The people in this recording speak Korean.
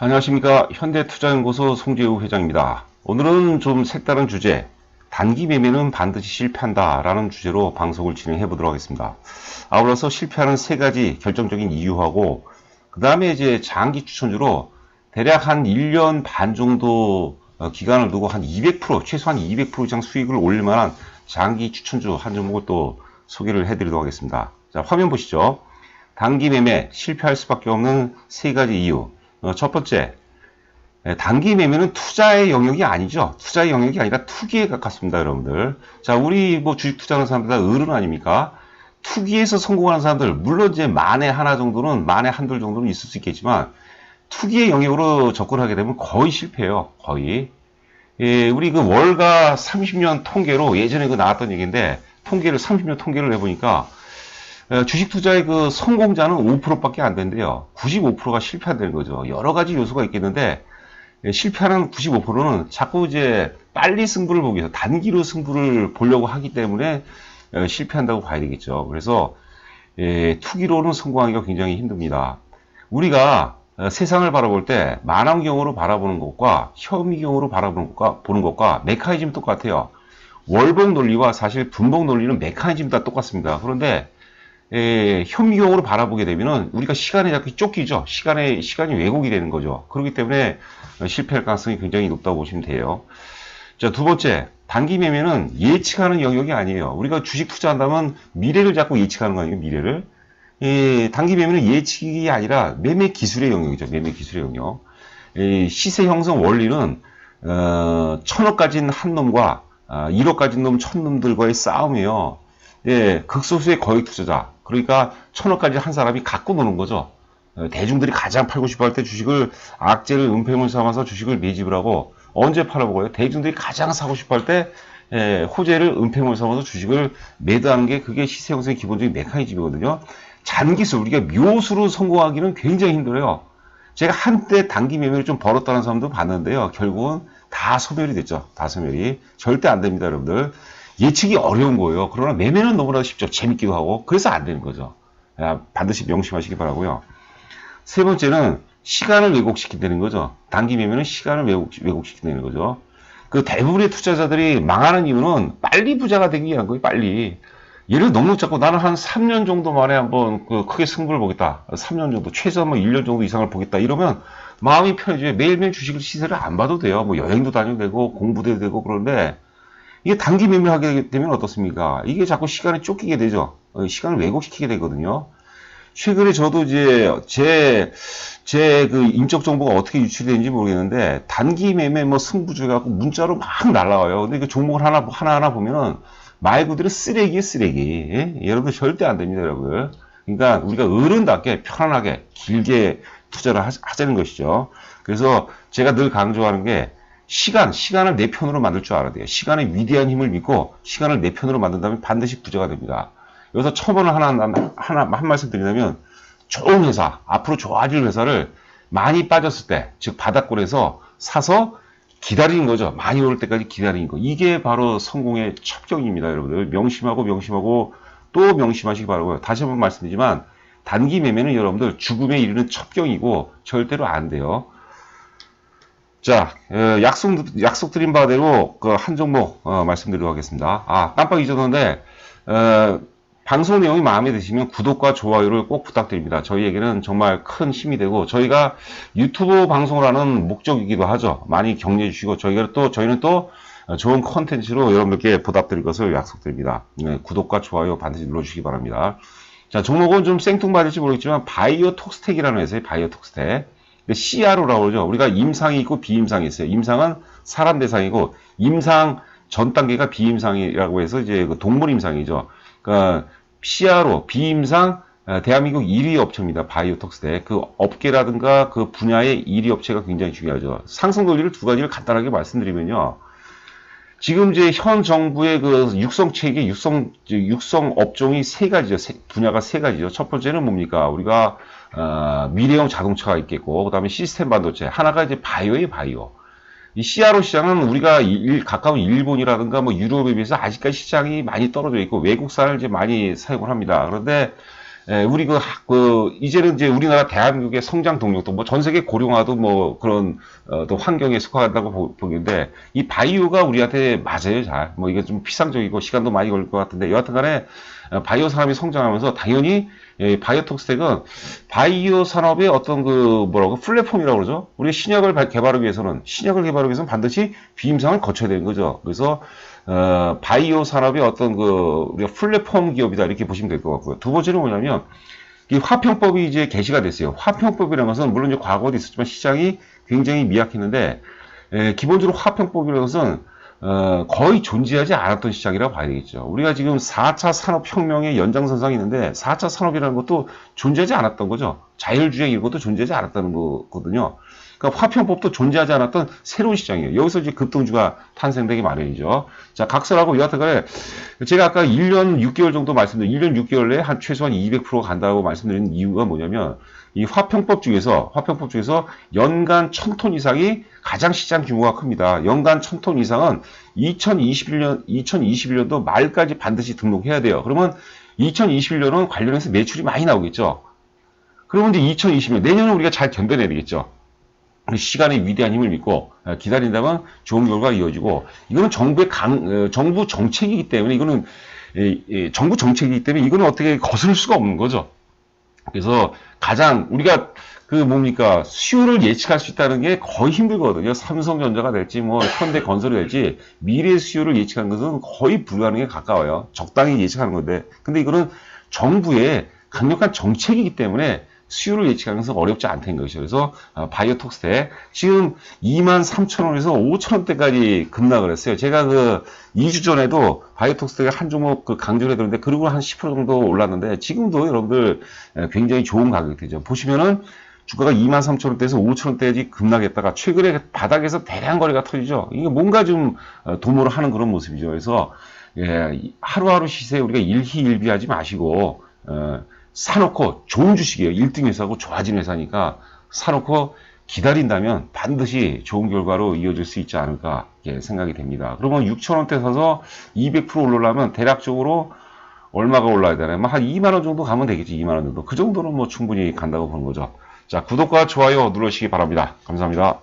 안녕하십니까. 현대투자연구소 송재우 회장입니다. 오늘은 좀 색다른 주제, 단기 매매는 반드시 실패한다 라는 주제로 방송을 진행해 보도록 하겠습니다. 아울러서 실패하는 세 가지 결정적인 이유하고, 그 다음에 이제 장기 추천주로 대략 한 1년 반 정도 기간을 두고 한 200%, 최소한 200% 이상 수익을 올릴 만한 장기 추천주 한 종목을 또 소개를 해드리도록 하겠습니다. 자, 화면 보시죠. 단기 매매 실패할 수밖에 없는 세 가지 이유. 첫 번째, 단기 매매는 투자의 영역이 아니죠. 투자의 영역이 아니라 투기에 가깝습니다, 여러분들. 자, 우리 뭐 주식 투자하는 사람들 다 어른 아닙니까? 투기에서 성공하는 사람들, 물론 이제 만에 하나 정도는, 만에 한둘 정도는 있을 수 있겠지만, 투기의 영역으로 접근하게 되면 거의 실패해요, 거의. 예, 우리 그 월가 30년 통계로 예전에 그 나왔던 얘기인데, 30년 통계를 내보니까, 주식 투자의 그 성공자는 5%밖에 안 된대요. 95%가 실패한다는 거죠. 여러 가지 요소가 있겠는데, 실패하는 95%는 자꾸 이제 빨리 승부를 보기 위해서 단기로 승부를 보려고 하기 때문에 실패한다고 봐야 되겠죠. 그래서 투기로는 성공하기가 굉장히 힘듭니다. 우리가 세상을 바라볼 때 만환경으로 바라보는 것과 현미경으로 보는 것과 메커니즘이 똑같아요. 월봉 논리와 사실 분봉 논리는 메커니즘 다 똑같습니다. 그런데 현미경으로 바라보게 되면은 우리가 시간에 자꾸 쫓기죠. 시간이 왜곡이 되는 거죠. 그렇기 때문에 실패할 가능성이 굉장히 높다고 보시면 돼요. 자, 두 번째, 단기 매매는 예측하는 영역이 아니에요. 우리가 주식 투자한다면 미래를 자꾸 예측하는 거 아니에요, 미래를. 단기 매매는 예측이 아니라 매매 기술의 영역이죠. 매매 기술의 영역. 시세 형성 원리는 1000억 가진 한 놈과 1억 가진 놈 1000놈들과의 싸움이에요. 극소수의 거액 투자자. 그러니까 1000억까지 한 사람이 갖고 노는 거죠. 대중들이 가장 팔고 싶어 할 때 주식을 악재를 은폐물 삼아서 주식을 매집을 하고 언제 팔아먹어요? 대중들이 가장 사고 싶어 할 때 호재를 은폐물 삼아서 주식을 매도하는 게 그게 시세 형성의 기본적인 메커니즘이거든요. 잔기술, 우리가 묘수로 성공하기는 굉장히 힘들어요. 제가 한때 단기 매매를 좀 벌었다는 사람도 봤는데요. 결국은 다 소멸이 됐죠. 다 소멸이. 절대 안 됩니다, 여러분들. 예측이 어려운 거예요. 그러나 매매는 너무나 쉽죠. 재밌기도 하고. 그래서 안 되는 거죠. 반드시 명심하시기 바라고요. 세 번째는 시간을 왜곡시킨다는 거죠. 단기 매매는 시간을 왜곡시킨다는 거죠. 그 대부분의 투자자들이 망하는 이유는 빨리 부자가 되기 위한 거예요. 빨리. 얘를 너무 잡고 나는 한 3년 정도 만에 한번 크게 승부를 보겠다. 3년 정도, 최소한 뭐 1년 정도 이상을 보겠다. 이러면 마음이 편해져요. 매일매일 주식을 시세를 안 봐도 돼요. 뭐 여행도 다녀도 되고 공부도 해도 되고 그런데 이게 단기 매매하게 되면 어떻습니까? 이게 자꾸 시간에 쫓기게 되죠. 시간을 왜곡시키게 되거든요. 최근에 저도 이제 제 그 인적 정보가 어떻게 유출되는지 모르겠는데 단기 매매 뭐 승부주 갖고 문자로 막 날라와요. 근데 그 종목을 하나하나 보면은 말 그대로 쓰레기에 쓰레기. 예? 여러분들 절대 안 됩니다, 여러분. 그러니까 우리가 어른답게 편안하게 길게 투자를 하자는 것이죠. 그래서 제가 늘 강조하는 게 시간을 내 편으로 만들 줄 알아야 돼요. 시간의 위대한 힘을 믿고 시간을 내 편으로 만든다면 반드시 부자가 됩니다. 여기서 첨언을 한 말씀 드리자면 좋은 회사, 앞으로 좋아질 회사를 많이 빠졌을 때, 즉 바닥권에서 사서 기다리는 거죠. 많이 오를 때까지 기다리는 거. 이게 바로 성공의 첩경입니다, 여러분들. 명심하고 또 명심하시기 바라고요. 다시 한번 말씀드리지만 단기 매매는 여러분들 죽음에 이르는 첩경이고 절대로 안 돼요. 자, 약속드린 바대로 그 한 종목 말씀드리도록 하겠습니다. 깜빡 잊었는데 방송 내용이 마음에 드시면 구독과 좋아요를 꼭 부탁드립니다. 저희에게는 정말 큰 힘이 되고 저희가 유튜브 방송을 하는 목적이기도 하죠. 많이 격려해 주시고 저희는 또 좋은 컨텐츠로 여러분들께 보답드릴 것을 약속드립니다. 네, 구독과 좋아요 반드시 눌러주시기 바랍니다. 자, 종목은 좀 생뚱맞을지 모르겠지만 바이오톡스텍이라는 회사의 바이오톡스텍. CRO라고 그러죠. 우리가 임상이 있고 비임상이 있어요. 임상은 사람 대상이고 임상 전 단계가 비임상이라고 해서 이제 그 동물 임상이죠. 그러니까 CRO 비임상 대한민국 1위 업체입니다. 바이오톡스텍. 그 업계라든가 그 분야의 1위 업체가 굉장히 중요하죠. 상승 논리를 두 가지를 간단하게 말씀드리면요. 지금 이제 현 정부의 그 육성 체계, 육성 업종이 세 가지죠. 분야가 세 가지죠. 첫 번째는 뭡니까? 우리가 미래형 자동차가 있겠고, 그 다음에 시스템 반도체. 하나가 이제 바이오예요, 바이오. 이 CRO 시장은 우리가 가까운 일본이라든가 뭐 유럽에 비해서 아직까지 시장이 많이 떨어져 있고 외국산을 이제 많이 사용을 합니다. 그런데 우리 이제는 이제 우리나라 대한민국의 성장 동력도 뭐 전 세계 고령화도 뭐 그런, 또 환경에 속한다고 보는데, 이 바이오가 우리한테 맞아요, 잘. 뭐 이게 좀 피상적이고 시간도 많이 걸릴 것 같은데, 여하튼 간에, 바이오 산업이 성장하면서 당연히, 바이오톡스텍은 바이오 산업의 어떤 플랫폼이라고 그러죠? 우리 신약을 개발하기 위해서는 반드시 비임상을 거쳐야 되는 거죠. 그래서, 바이오 산업의 어떤 우리가 플랫폼 기업이다, 이렇게 보시면 될 것 같고요. 두 번째는 뭐냐면, 이 화평법이 이제 개시가 됐어요. 화평법이라는 것은 물론 이제 과거에도 있었지만 시장이 굉장히 미약했는데, 기본적으로 화평법이라는 것은 거의 존재하지 않았던 시장이라고 봐야 되겠죠. 우리가 지금 4차 산업혁명의 연장선상에 있는데 4차 산업이라는 것도 존재하지 않았던 거죠. 자율주행 이런 것도 존재하지 않았다는 거거든요. 그러니까 화평법도 존재하지 않았던 새로운 시장이에요. 여기서 이제 급등주가 탄생되기 마련이죠. 자, 각설하고 여하튼간에 제가 아까 1년 6개월 정도 말씀드린 1년 6개월 내에 한 최소한 200% 간다고 말씀드린 이유가 뭐냐면 이 화평법 중에서 연간 1000톤 이상이 가장 시장 규모가 큽니다. 연간 1000톤 이상은 2021년도 말까지 반드시 등록해야 돼요. 그러면 2021년은 관련해서 매출이 많이 나오겠죠. 그러면 이제 2020년 내년은 우리가 잘 견뎌내야 되겠죠. 시간의 위대한 힘을 믿고 기다린다면 좋은 결과가 이어지고, 이거는 정부 정책이기 때문에 정부 정책이기 때문에 이거는 어떻게 거스를 수가 없는 거죠. 그래서 가장 우리가 수요를 예측할 수 있다는 게 거의 힘들거든요. 삼성전자가 될지 뭐 현대건설이 될지 미래 수요를 예측하는 것은 거의 불가능에 가까워요. 적당히 예측하는 건데, 근데 이거는 정부의 강력한 정책이기 때문에 수요를 예측하는 것은 어렵지 않다는 것이죠. 그래서 바이오톡스텍 지금 23,000원에서 5,000원대까지 급락을 했어요. 제가 2주 전에도 바이오톡스텍의 한 종목 강조를 해드렸는데, 그리고 한 10% 정도 올랐는데, 지금도 여러분들 굉장히 좋은 가격대죠. 보시면은 주가가 23,000원대에서 5,000원대까지 급락했다가 최근에 바닥에서 대량 거래가 터지죠. 이게 뭔가 좀 도모를 하는 그런 모습이죠. 그래서 하루하루 시세에 우리가 일희일비하지 마시고 사놓고, 좋은 주식이에요. 1등 회사고 좋아진 회사니까 사놓고 기다린다면 반드시 좋은 결과로 이어질 수 있지 않을까 생각이 됩니다. 그러면 6,000원대 사서 200% 올라가면 대략적으로 얼마가 올라야 되나요? 한 2만원 정도 가면 되겠지. 2만원 정도. 그 정도는 뭐 충분히 간다고 보는 거죠. 자, 구독과 좋아요 누르시기 바랍니다. 감사합니다.